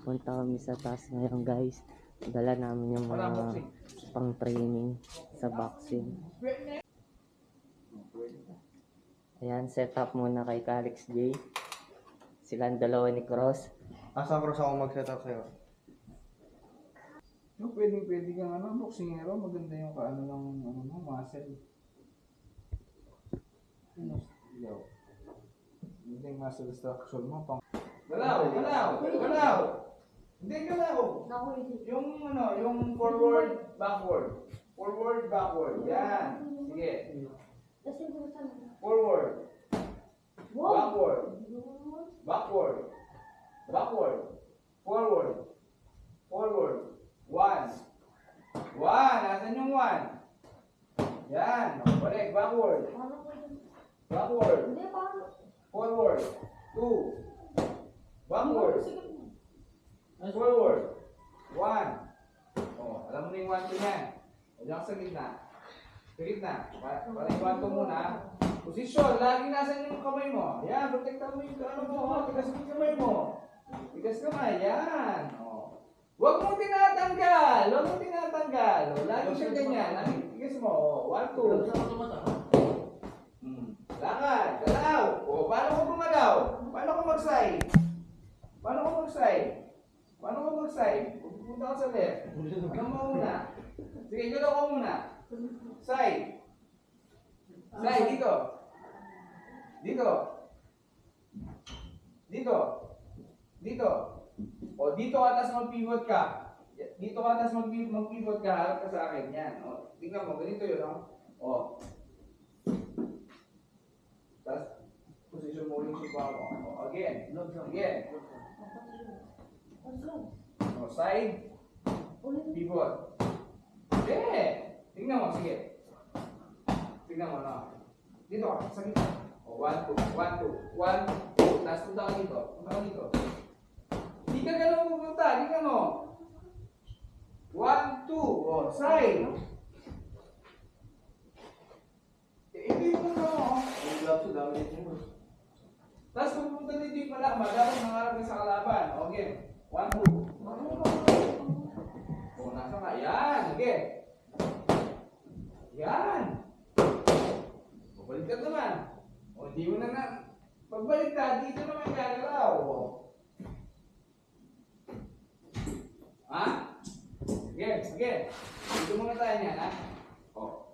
Punta kami sa taas ngayon guys. Dala namin yung mga pang training sa boxing. Ayan, set up muna kay Alex J. Silang dalawa ni Cross. Asa Cross ako mag-set up sa'yo? No, pwede kang boxingero, maganda yung kaano ng muscle. Yo. Hindi yung muscle structure mo pang. Galaw! Hindi galaw. Yung forward, backward. Forward, backward. Yan. Sige. Forward. Backward. Backward. Backward. Forward. Forward. One. Asan yung one? Yan. Balik. Backward. Backward. Forward. Two. Backward. Forward. One. Oh, alam mo na yung one to niyan. Diyan sa gitna. Sa gitna. Para yung one to muna. Posisyon. Lagi nasan yung kamay mo. Yan. Protekta mo yung ano mo. Tigas mo yung kamay mo. Tigas kamay. Yan. Oh. Huwag mong tinatanggal. Lagi siya ganyan. Tigas mo. Oh. One, two. Lakad. Galaw. Oh, paano ko gumalaw? Paano ko mag-side? Pupunta ko sa left. Ano mo muna? Sige, galaw ko muna. Side. Dito. O, dito atas mag-pivot ka. Mag-pivot ka. Harap ka sa akin. Yan. O, tingnan mo. Ganito yun. O. Tapos, position mo yung supa mo. O, again. O, side. Pivot. Tingnan mo. Sige. Tingnan mo, no? Dito ka. Sa gitna. O, 1, 2. Tapos punta ka dito. Hindi ka ganun pupunta. Tingnan mo. 1, 2. O, side. Ito yung punta mo. Tapos pupunta dito yung pala. Dapat nangarap ka sa kalaban. O, again. 1, 2. O, nasa ka. Yan. Again. Yan. Balik ka naman. O, di mo na. Pagbalik ka, dito naman gagalaw. O. Ha? Sige. Dito muna tayo niyan, ha? O.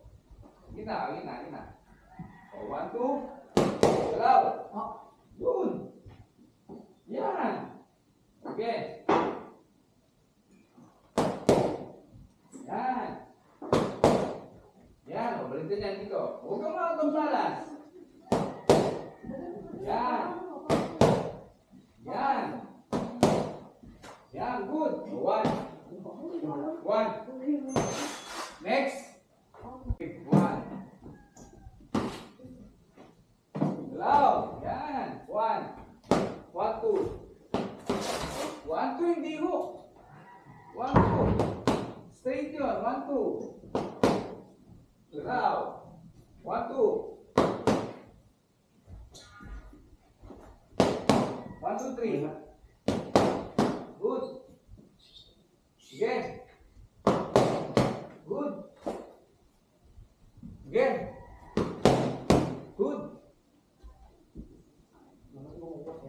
Gina. O, 1, 2. Galaw. Doon. Yan. Okay. Yan. O, balik ka niyan dito. Huwag kang makatong-balas. Yan, good. 1. Next. 1. Galaw. Yan. 1, 2. 1, 2, hindi hook. 1, 2. Straight yun. 1, 2. Galaw. 1, 2. 1, 2, 3. Good. Again. Good. Again. Good.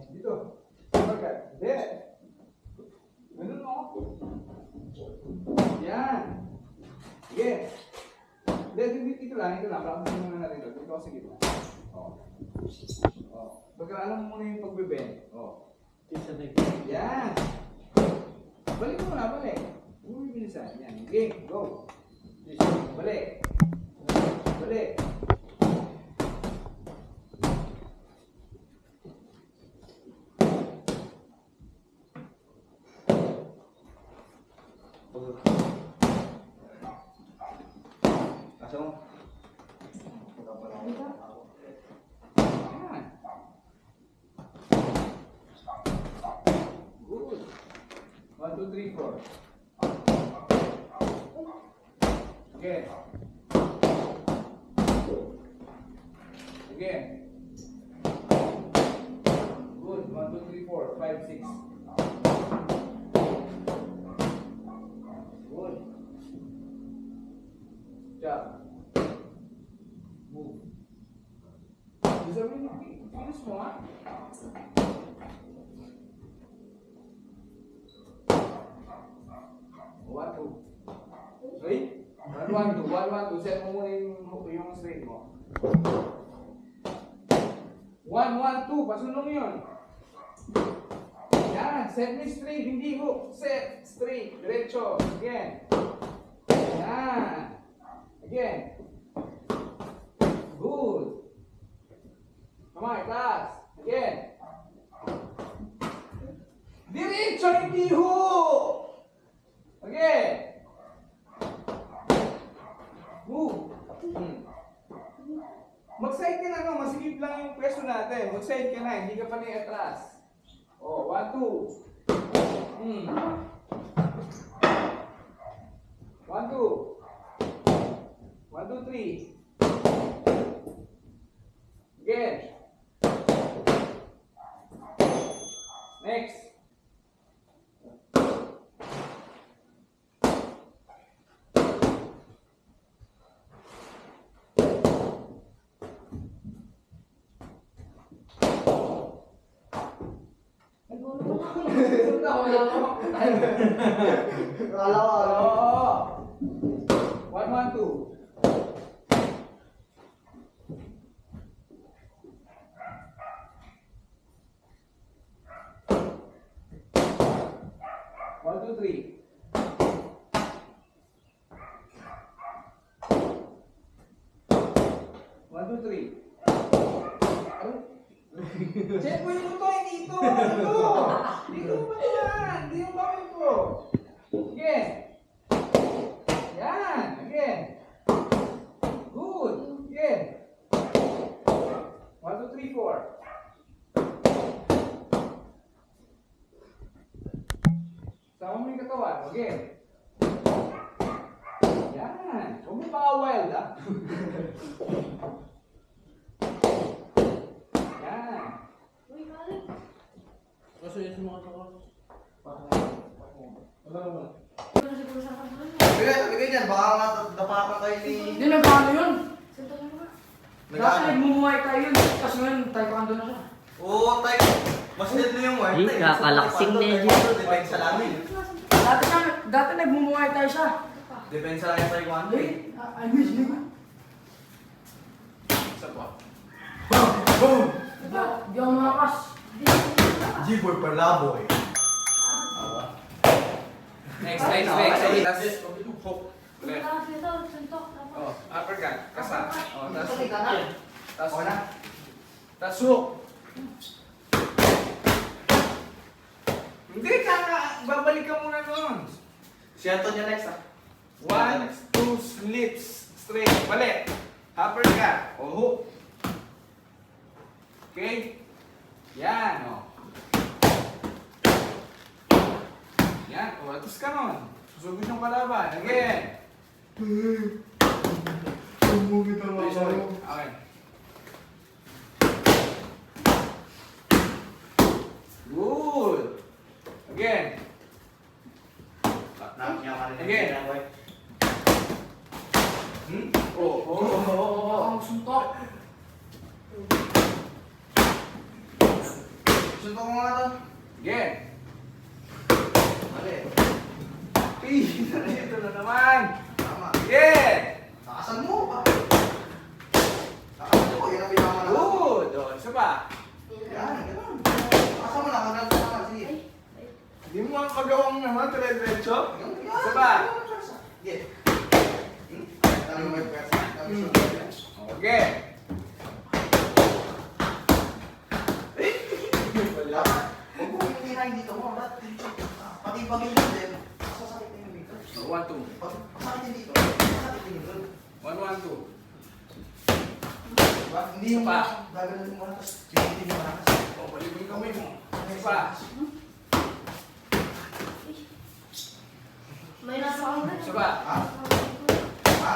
Dito. Bakit? Hindi. Ganun mo. Yan. Sige. Dito lang. Practice mo na rito. Dito ako sa gitna. Pagkaalam mo muna yung pagbibend. Yan. Balik mo na, balik. Bumibilisan. Yan. Game. Go. Balik. Kasong. Good. 1, 2, 3, 4. Again. Good. 1, 2, 3, 4, 5, 6. job. Move. Sabihin mo, pilis mo ha? One, two. Okay? One, one, two. Set mo muna yung straight mo. One, two. Pasunong yun. Yan. Set me straight. Hindi hook. Set. Straight. Diretso. Again. Yan. Again. Good. Come on, taas. Again. Diretso, hindi hook. Again. Move. Mag-side ka na, no? Masigip lang yung pwesto natin. Mag-side ka na, hindi ka pa na atras. Oh, 1, 2. 1, 2. 1, 2, 3. Again. Next. Akala ko, Oo. 1, 1, 2. One, two, three. One, two, three. Check mo yung ito, dito. Dito. Dito mo ba yan? Hindi yung gawin ko. Again. Yan. Again. Good. Again. 1, 2, 3, 4. Sama mo yung katawan. Again. Yan. Huwag mo baka wild, ah. Yan. Bigay dyan, baka nga dapakan kayo ni... Hindi na paano yun? Dati Nag-ano? nagmumuhay tayo yun. Tapos ngayon, taekwondo na siya. Oo, tayo. Mas net mo yung wife. Di, kakalaksing na yun. Depende sa lamin. Dati nagmumuhay tayo siya. Depende sa lamin taekwondo eh. I miss you. Isa pa. Di ako makakas. G-boy palaboy. Next. That's hook. Left. Oh, uppercut. Kasa. Oh, that's hook. That's Okay na? That's hook. Hindi ka nga. Babalik ka muna nun. Si Antonio next ah. 1, 2, slips. Straight. Balik. Uppercut. O hook. Okay? Yan, o. Yan, o. Atos ka nun. Susugod yung kalaban. Again. Tumugit ang Okay, sorry. Okay. Good. Again. Again. Ang suntok. Suntok ko nga to. Again. Mali. Ito na naman. Tama. Again. Takasan mo pa. Takasan mo, yun ang pinakaman ako. Good. O, isa pa. Yan, ganun. Takasan mo na, maganda ka naman. Sige. Hindi mo ang pagawang naman, dire-diretso. Yan, Isa pa. Sige. Tama mo yung pwersa. Tama mo yung pwersa. Okay. Tama. Huwag mo hihirahin dito mo. Pati bagay mo din. Sasakit din dito. 1, 2. Pag sasakit dito. Sasakit din dito. 1, 1, 2. Diba? Hindi yung Pa. gaganon mo na, tapos sinitin yung malakas. O, balik mo yung kamay mo. Isa pa. May nasa ako na. Isa pa. Ha? Ha?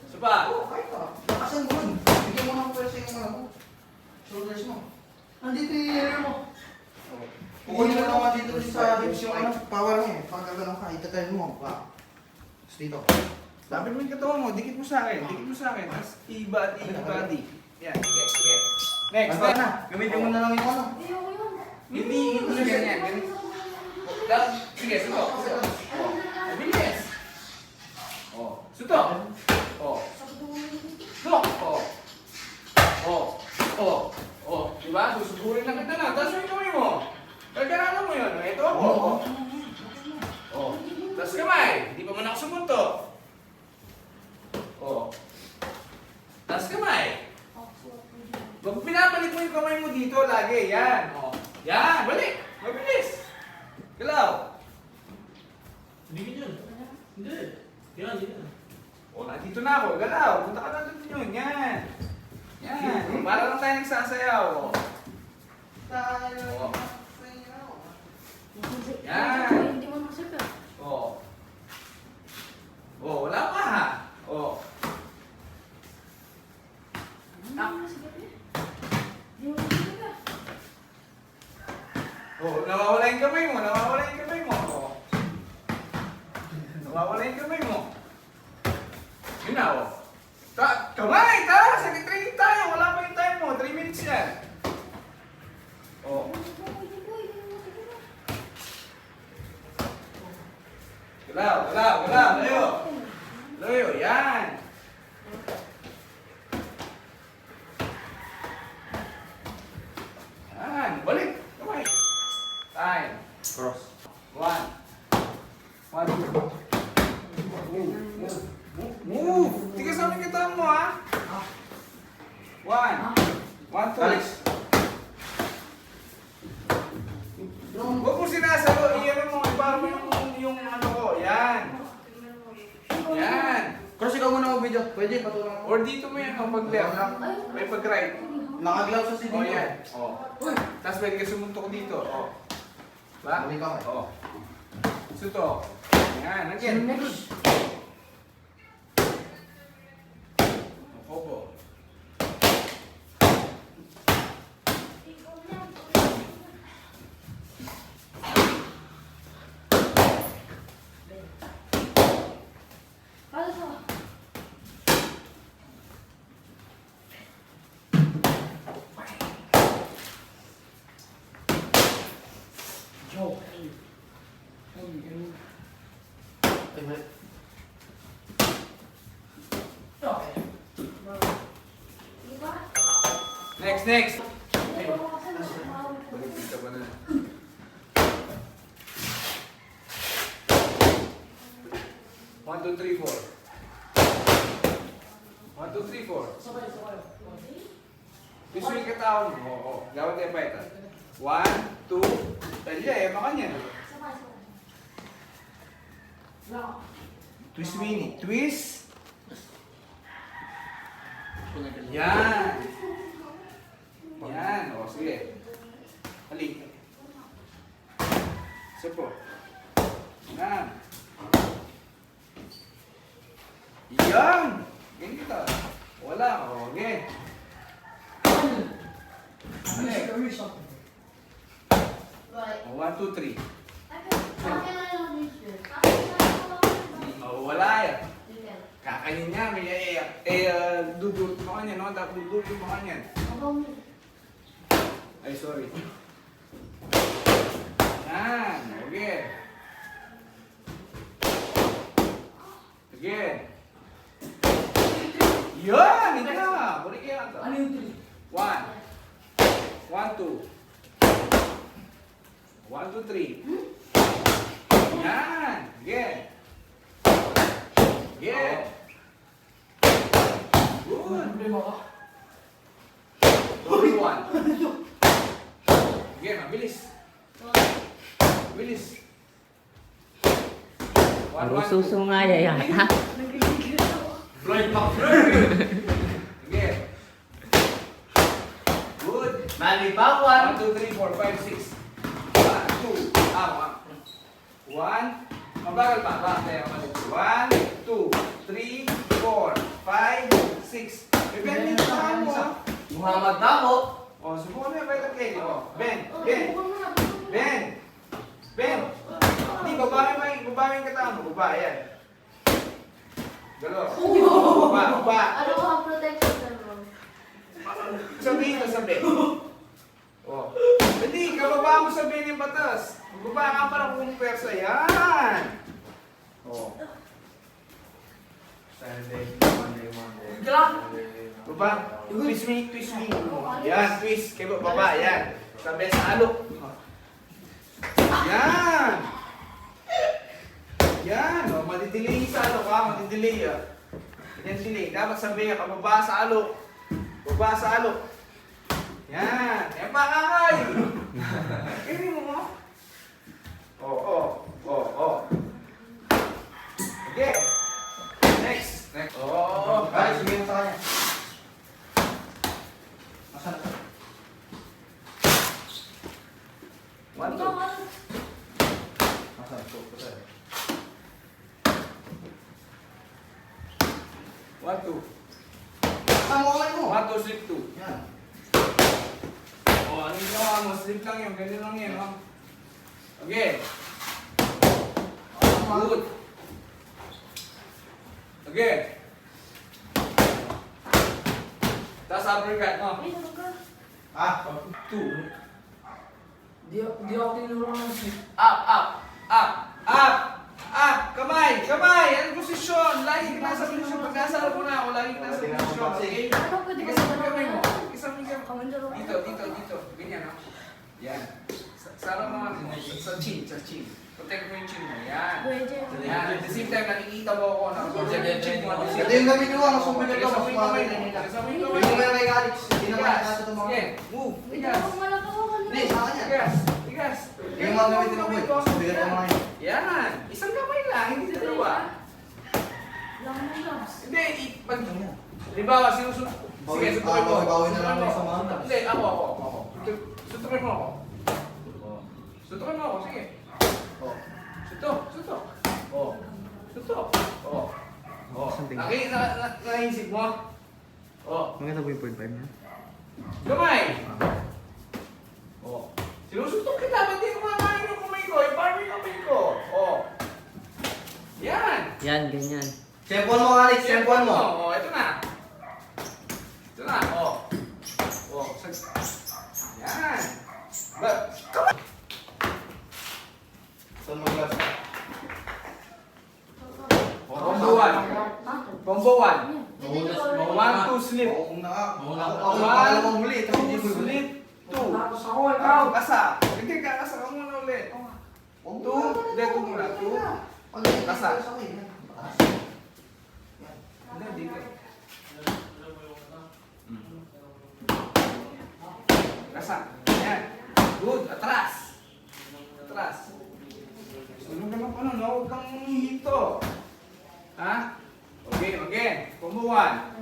Isa pa. Oo, kahit ka. Lakasan mo yun. Bigyan mo ng pwersa yung ano mo. Shoulders mo. Nandito yung hair mo. Kukunin mo naman dito sa hips yung ano, power mo eh. Pag gano'n ka, itaturn mo. Pa. Tapos dito. Lapit mo yung katawan mo, dikit mo sa akin, Tapos i-body. Yan, next. Next, Basta next. na. Gamitin mo na lang yung ano. Hindi ganyan. Ganito. Sige, sutok. Oh, mabilis. Oh, sutok. Oh. Sutok. Oh. Diba? Susugurin lang kita na. Tapos yung kamay mo. Pagkaraan mo yun. Ito ako. Oh. Tapos kamay. Hindi pa man ako sumunto. Oh. Tapos kamay. Pag pinabalik mo yung kamay mo dito, lagi. Yan. Oh. Yan. Balik. Mabilis. Galaw. Hindi yun. Hindi. Yan. O, nandito na ako. Galaw. Punta ka na doon yun. Yan. Para lang tayo nagsasayaw. O. Tayo. Oh. Yan. Hindi mo nakasip eh. O. O, wala pa ha. O. Hindi mo nakasip eh. Hindi mo nakasip eh. O, nawawala yung kamay mo. O. Nawawala yung kamay mo. Yun na, o. Kamay! Training tayo! Wala pa yung time mo. 3 minutes yan. O. Galaw. Layo. Yan. Yan. Balik. Kamay. Time. Cross. 1. 2. Move. Tigas namin kita mo, ha? 1. 1, 2. Alex. Huwag mo sinasalo. Iyan mo. Iparang mo yung ano ko. Yan. Yan. Cross, ikaw muna mag-video. Pwede, patulong ako. Or dito mo yan. Pag left. May pag right. Naka-glove sa si O, dito. yan. O. Tapos pwede ka sumuntok dito. O. Ba? Balik ako. O. Sutok. Yan. Again. Next. Opo. Next. Balik dito ba na? One, two, three, four. 1, 2, 3, 4. Gusto yung katawan mo. Oo. Gawin tayo pa ito. 1, 2. Talya eh. Makanya. Twist mini. Twist. Yan. Yan. O, sige. Halik. Isa po. Yan. Yan. Ganyan kita. Wala. O, okay. O, 1, 2, 3. O, wala yan. Kakainin niya. May dudulot mo kanyan. No? Tapos dudulot mo kanyan. Ay, sorry. Yan. Okay. Again. Yan! Hindi na! Balik yan ito. Ano yung 1. 3? 1, 2. 1, 2, 3. Yan! Again. Again. Good. Problema ka? Double 1. Again, mabilis. Mabilis. 1, 1, 2. Susungaya yata. Floyd pa. Again. Good. Mali pa, Juan. 1, 2, 3, 4, 5, 6. 1, 2. 1. Mabagal pa. Bakit? 1, 2, 3, 4, 5, 6. Bend yung tahan mo. Muhammad na ako. O, subukan mo yung better cake. O, bend. Bend. Bend. Bend. Hindi, babae yung katawan mo. Baba, yan. Dalawa. Baba. Ano ko ang protection mo? Sabihin ka sabi. Oh. Hindi, kababa mo sabihin yung batas. Baba ka para kung persa. Yan. Oh. Saturday, Monday. Baba. Twist me. Yan, twist. Kaya baba, yan. Sabi sa alok. Yan. Yan. Oh, madidelay sa alok ha. Madidelay ah. Yan delay. Dapat sabihin ka, baba sa alok. Baba sa alok. Yan. Yan pa kakay. Kaya mo. Oh. Okay. Next. Oh. Guys, sige mo sa kanya. Asan? One, Ikaw two. ano? Asan? Asan? One, two. Saan mo kamay mo? One, two, slip two. Yan. Oh, ano yung ginawa mo? Slip lang yun. Ganyan lang yan. Oh. Okay. Good. Okay. Tapos uppercut, no? Ay, ano ka? Ah, Two. Di ako tinuro ng slip. Up! Kamay! Anong posisyon? Lagi ka nasa posisyon. Pag nasa harap mo na ako, lagi ka nasa posisyon. Okay? Ano pwede ka Ikasama sa kamay mo. ano? Ikasama yung kamay. Kamandaro ka. Dito. Ganyan, no? Yan. Sarap naman. Sa chin. Protect mo yung chin mo. Yan. Pwede. Yan. At the same time, nakikita mo ako na protect yung chin mo. ito yung gamit ko, mas mabigat ka, mas Ikasama yung kamay mabigat mo. ka. Ikasama yung Hindi kamay mo. ko kay Alex. Hindi naman Tigas. natin ito mga. Sige. Move. Ito Tigas. ang malaki ko. Hindi, sa akin yan. Tigas. Yung mga gamitin ko, boy. Mas mabigat ka mga yun. Yan. Isang kamay lang. Hindi dalawa. Lang mo gloves. Hindi. Pag... Halimbawa, sinusunod. Sige, sutukin mo. Bawi na lang Sutukin sa mo. mga. Hindi, ako. Sutukin mo ako. Sutukin mo ako. Sige. Oh. Sutok. Sutok. Naisip mo? Maganda po yung 0.5 niya. Gamay! Sinusutok kita, ba't di kumakain yung kamay ko? I-farm yung kamay ko. Yan! Yan, ganyan. Tempuan mo, Alex. Tempuan mo. Ito na. Yan! Saan mo glass? Combo 1. Mahulas. 1, 2, slip. Oo na nga. Oo na. Ako yung pangalawang huli. Ito hindi 2, mo huli. slip. 2. Tapos ako, ikaw. Kasa. Hindi, kakasa ka muna ulit. 2. Hindi, 2 muna. 2. Kasa. Hindi, dito. Kasa. Yan. Good. Atras. Ano ka lang no? Huwag kang hito. Ha? Okay. Combo 1.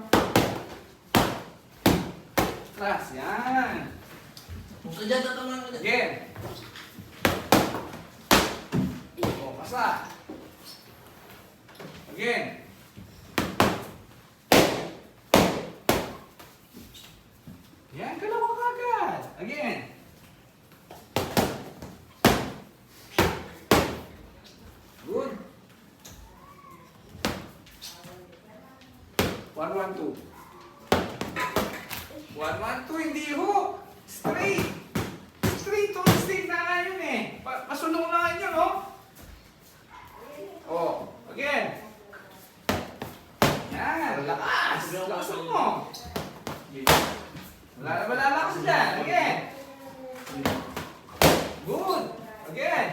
Atras. Yan. Kung sa dyan, tatangan ka dyan. Again. Kasa. Again. Yan, kalawa kagad. Again. Good. 1, 1, 2. 1, 1, 2, hindi hook. Straight. Straight na nga yun eh. Masunong na nga yun, oh. Again. Yan, lakas. Lakas mo. Wala na ba lalakas dyan? Again. Good. Again.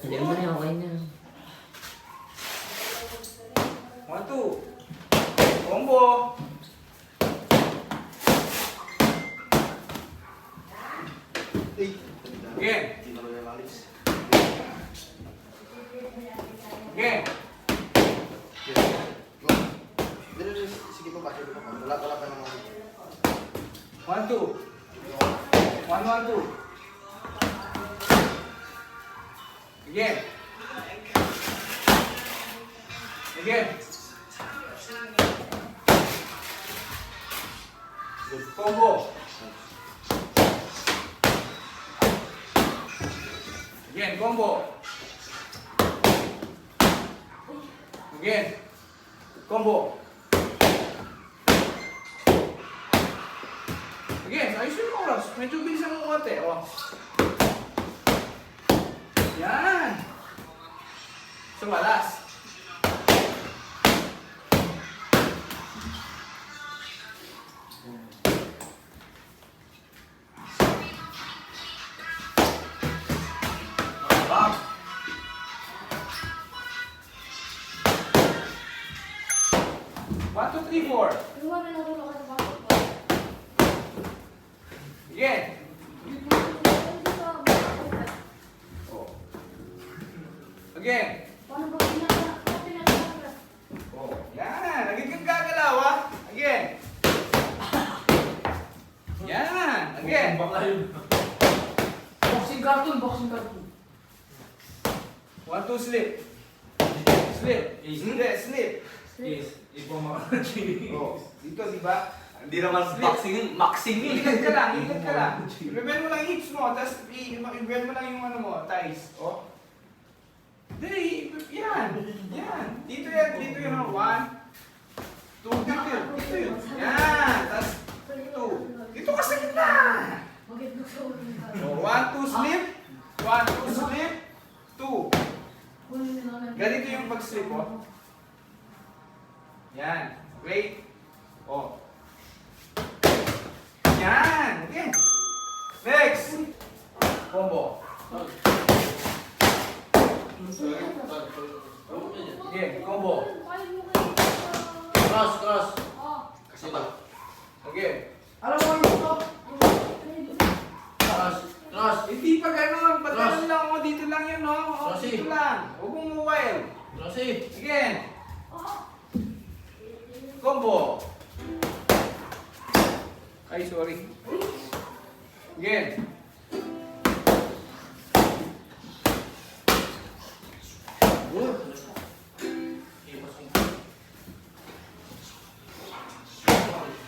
Hindi mo na, okay na. 1, 2. Combo. Again. Again. Sige pa ba? Wala pa naman. 1, 2. 1, 1, 2. Again. Combo. Again, combo. Again. Combo. Again, ayusin mo oras. Medyo bilisan mo konti. Oh. Yan. So, last. Back. 1, 2, 3, 4. Yung mga nalulok ka sa bakit mo. Again. Hindi sa bakit. Oh. Again. Paano ba pinaka? Oh. Yan. Lagi kang gagalaw, ha? Again. Yan. Again. Bakla yun. Boxing cartoon, boxing cartoon. 1, 2, slip. Slip. Hindi, slip. Yes, ipo mga chili. Oh. Dito, di ba? Hindi naman boxing, maxing yun. Ikat ka lang, ikat ka lang. I-bend mo lang yung hips mo, tapos i-bend mo lang yung ano mo, thighs. Oh. Hindi, yan. Yan. Dito yan, dito yun. 1, 2, dito yun. Dito yun. Yan. Tapos 2. Dito ka sa gitna. Bakit gusto ko rin ka? Oh, 1, 2, slip. 1, 2, slip. 2. Ganito yung pag-slip, oh. Yan. Wait. Oh. Yan. Okay. Next. Combo. Okay, combo. Cross, cross. Oh. Okay. Alam mo yung ito? Cross, cross. Hindi pa ganun. Patalan lang ako. Dito lang yun, no? Oh, Crossy. dito lang. Huwag mong mobile. Crossy. Again. Combo. Ay, sorry. Again.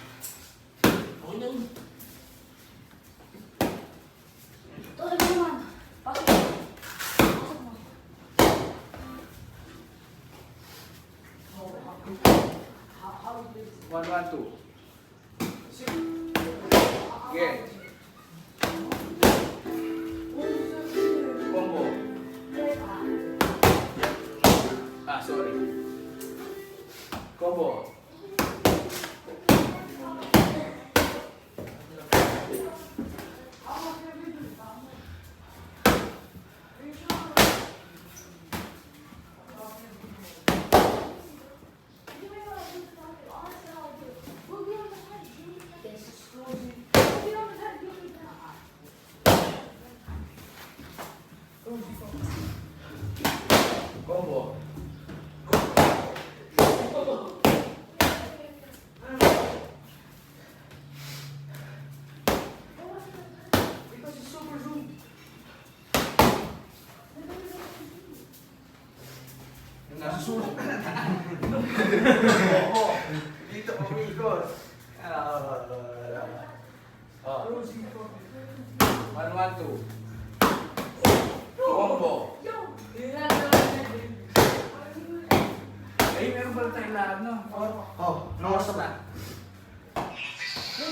Okay na yun. Ito naman. Pasok mo. Pasok mo. 1, 1, 2. Again. Combo. Ah, sorry. Combo. Combo. Yung nasusulat ka na tayo. Oo. Dito umikot. Oh. 1, 1, 2. Combo. Ay, meron pala tayong lahat, no? Oh, Ano oras na?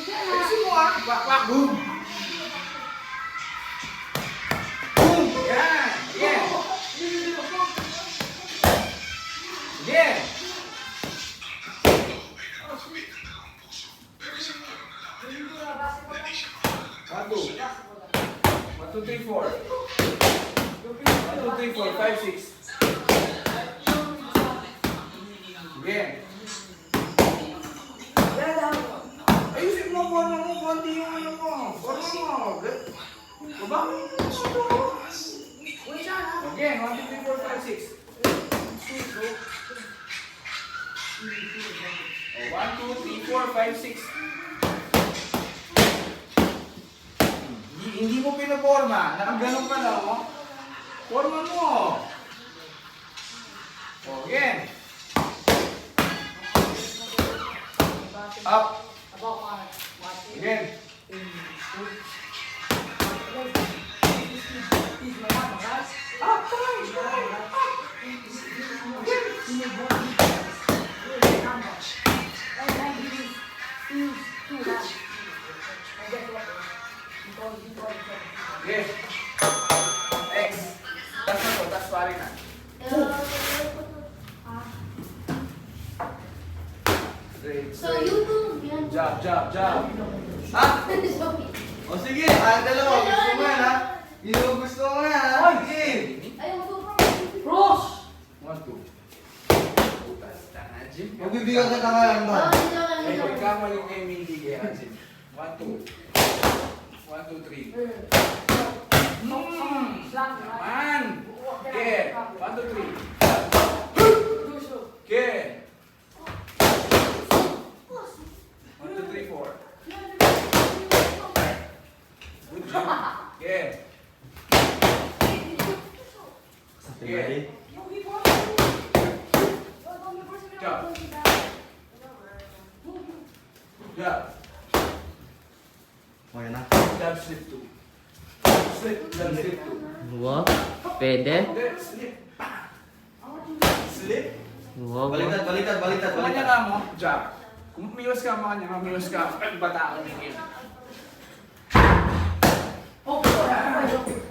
Ayusin mo, ah. Wak, wak, boom. Boom. Yan. Again. Again. One, two. 1, 2, 3, 4. 1, 2, 3, 4, 5, 6. Again. Ayusin mo, forma mo, konti yung ano mo. Forma mo. Baba mo yung ito. Again, 1, 2, 3, 4, 5, 6. 1, 2, 3, 4, 5, 6. Hindi mo pinaporma. Nakaganon ka lang, oh. Forma mo. Oh, again. Up. Again. Up, try. Up. Again. make one defense. Really number. And 9 is feels too hard. And guess what? Because Okay. Next. Tas na to, tas pare na. Straight, So straight. you do yan. Jab, jab, jab. Ha? Sorry. O sige, dalawa. Gusto mo yan ha? Gusto mo yan ha? Sige. Ayaw mo to. Cross! 1, 2. Putas, tanga, Jim. Magbibigyan ka nga lang ba? Ay, pagkamali kay Mindy kaya, Jim. 1, 2. 1, 2, 3. Slang, Man! Okay. 1, 2, 3. Okay. 1, 2, 3, 4. Good job. Okay. Okay. Jab. Jab. Okay na. Jab, slip 2. Slip, jab, slip 2. Wow. Pwede? Hindi, slip. Slip. Wow. Baliktad, baliktad, baliktad, Kung kanya baliktad. ka mo, jab. Kung umiwas ka mo kanya, umiwas ka, bata ka ng game.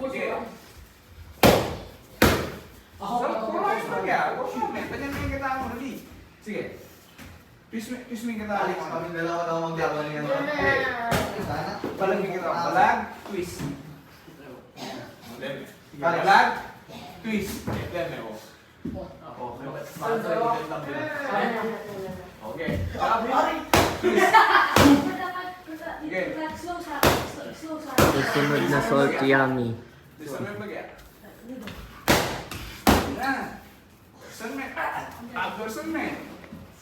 Okay. So, cross mo kaya. Go moment. Ganyan mo yung kita mo, dali. Sige. Twist mo yung kita Alex, mo. kaming dalawa daw maglaban yan. Sana. Balag yung kita mo. Balag, twist. Balag, twist. Okay. Susunod na salt yummy. Gusto mo yung bagay? Yan. Gusto mo yung... Gusto mo yung...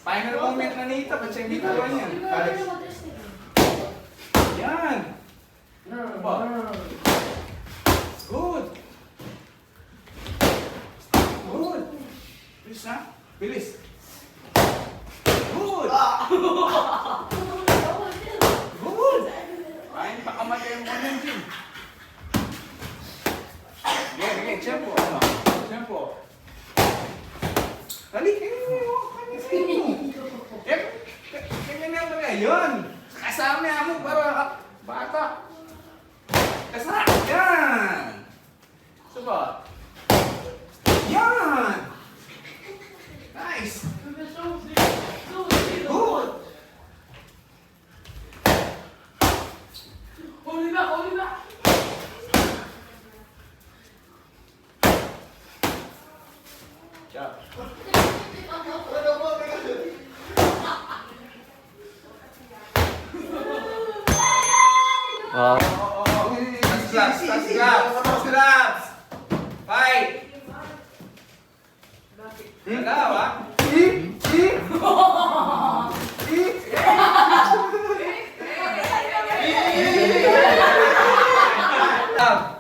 Final moment na nito. Ba't siya hindi ko yan? Alex. Yan. Ba? Good. Good. Bilis na. Bilis. Good. Good. Ay, pakamatay mo ng gym. Sige, tempo. Ano? Tempo. Dali, kainin mo. Kainin mo. Kainin mo ba yun? Kasama mo para bata. Kasama. Yan. Suba. Yan. Nice. Good. Holy back, holy back! Job. Wow. Touch gloves. Fight. Galaw, ah.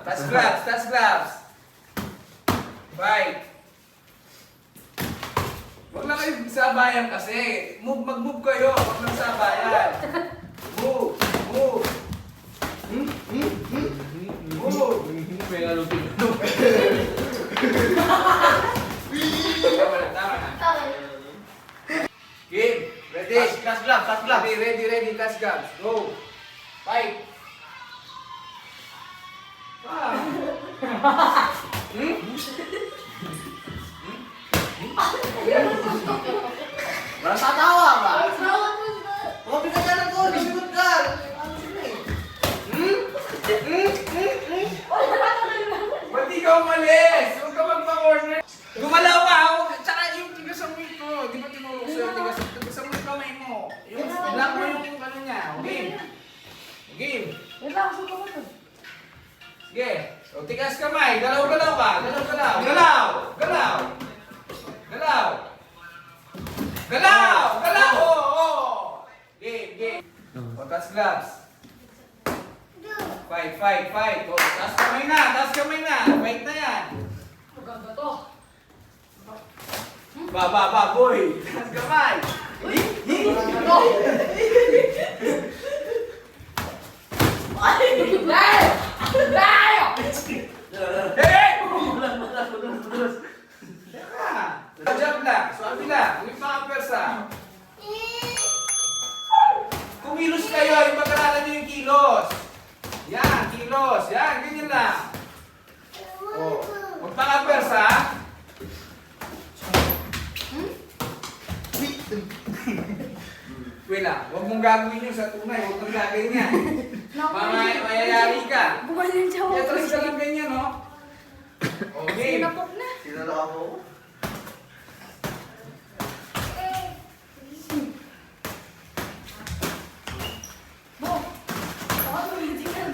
Touch gloves. Fight. Huwag lang kayo sabayan kasi. Mag-move kayo. Huwag lang sabayan. Move. Move. Move. May nalupin. Tama na. Game. Ready? Touch gloves, touch gloves. Ready. Touch gloves. Go. Fight. Wala sa tawa ba? Huwag ka ka ng goal, isunod ka. Ba't di ka umalis? Huwag ka magpa-corner. Gumalaw ka. Tsaka yung tigasang mo ito. Di ba tinulog sa'yo? Tigasang mo yung kamay mo. Yung lang mo yung ano niya. Game. Game. Sige. O, tigas kamay. Galaw-galaw ka. Galaw-galaw. Galaw! Galaw! Galaw! Galaw! Galaw! Oo! Game. O, tas gloves. Fight. O, tas kamay na. Fight na yan. Maganda to. Ba, boy. Tas kamay. Hey! Teka! Jab lang. Swabe kilos. Yan, ganyan lang. Oh, huwag pakapers ha. Wait lang, huwag mong gagawin yun sa tunay. Huwag mong gagawin yan. Mayayari ka. Gumaling siya ako. Atras ka lang ganyan, no? Okay. Sinapok na. Sinala mo. Bo, baka tumitig yan.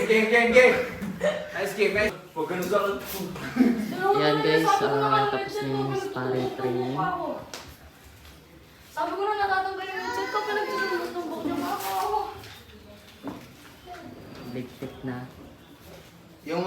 Game. Nice game, guys. Huwag ganun sa Yan guys, tapos na yung sparring training. Sabi ko na natatanggal yung headset ko, pinagtutumbok niya pa ako. Ligpit na. Yung